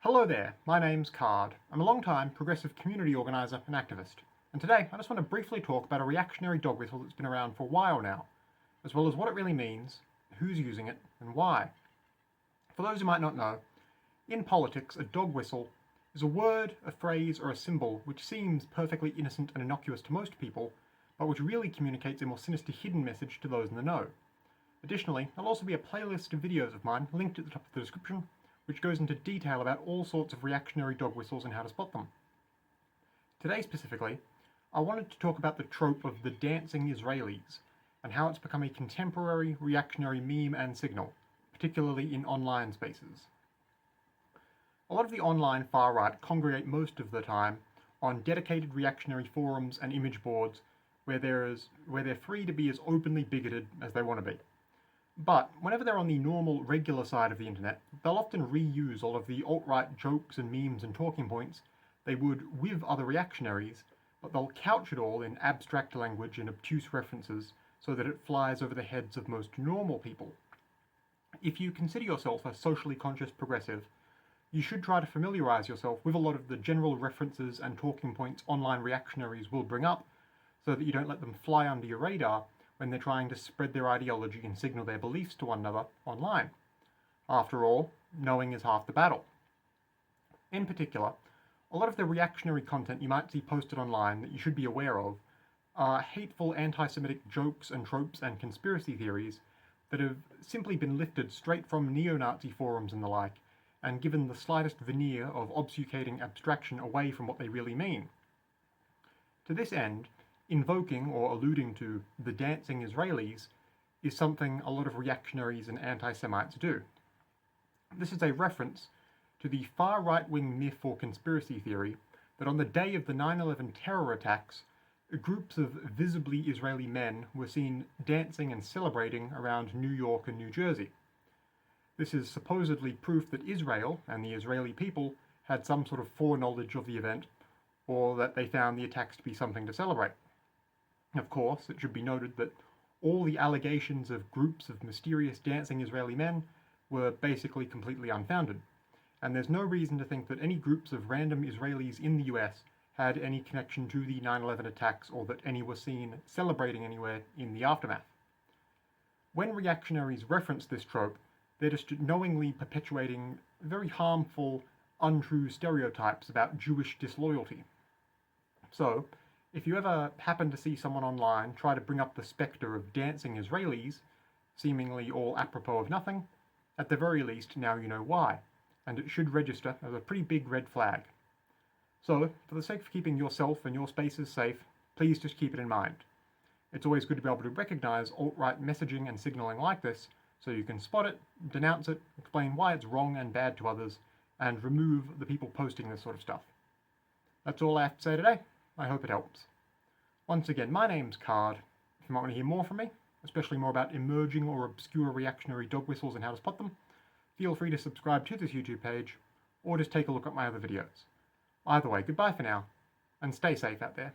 Hello there, my name's Card. I'm a long-time progressive community organiser and activist, and today I just want to briefly talk about a reactionary dog whistle that's been around for a while now, as well as what it really means, who's using it, and why. For those who might not know, in politics a dog whistle is a word, a phrase, or a symbol which seems perfectly innocent and innocuous to most people, but which really communicates a more sinister hidden message to those in the know. Additionally, there'll also be a playlist of videos of mine linked at the top of the description, which goes into detail about all sorts of reactionary dog whistles and how to spot them. Today specifically, I wanted to talk about the trope of the dancing Israelis, and how it's become a contemporary reactionary meme and signal, particularly in online spaces. A lot of the online far-right congregate most of the time on dedicated reactionary forums and image boards where they're free to be as openly bigoted as they want to be. But whenever they're on the normal, regular side of the internet, they'll often reuse all of the alt-right jokes and memes and talking points they would with other reactionaries, but they'll couch it all in abstract language and obtuse references so that it flies over the heads of most normal people. If you consider yourself a socially conscious progressive, you should try to familiarize yourself with a lot of the general references and talking points online reactionaries will bring up, so that you don't let them fly under your radar when they're trying to spread their ideology and signal their beliefs to one another online. After all, knowing is half the battle. In particular, a lot of the reactionary content you might see posted online that you should be aware of are hateful anti-Semitic jokes and tropes and conspiracy theories that have simply been lifted straight from neo-Nazi forums and the like, and given the slightest veneer of obfuscating abstraction away from what they really mean. To this end, invoking or alluding to the dancing Israelis is something a lot of reactionaries and anti-Semites do. This is a reference to the far right-wing myth or conspiracy theory that on the day of the 9/11 terror attacks, groups of visibly Israeli men were seen dancing and celebrating around New York and New Jersey. This is supposedly proof that Israel and the Israeli people had some sort of foreknowledge of the event, or that they found the attacks to be something to celebrate. Of course, it should be noted that all the allegations of groups of mysterious dancing Israeli men were basically completely unfounded, and there's no reason to think that any groups of random Israelis in the US had any connection to the 9/11 attacks, or that any were seen celebrating anywhere in the aftermath. When reactionaries reference this trope, they're just knowingly perpetuating very harmful, untrue stereotypes about Jewish disloyalty. So, if you ever happen to see someone online try to bring up the spectre of dancing Israelis, seemingly all apropos of nothing, at the very least now you know why, and it should register as a pretty big red flag. So, for the sake of keeping yourself and your spaces safe, please just keep it in mind. It's always good to be able to recognize alt-right messaging and signaling like this, so you can spot it, denounce it, explain why it's wrong and bad to others, and remove the people posting this sort of stuff. That's all I have to say today. I hope it helps. Once again, my name's Card. If you might want to hear more from me, especially more about emerging or obscure reactionary dog whistles and how to spot them, feel free to subscribe to this YouTube page, or just take a look at my other videos. Either way, goodbye for now, and stay safe out there.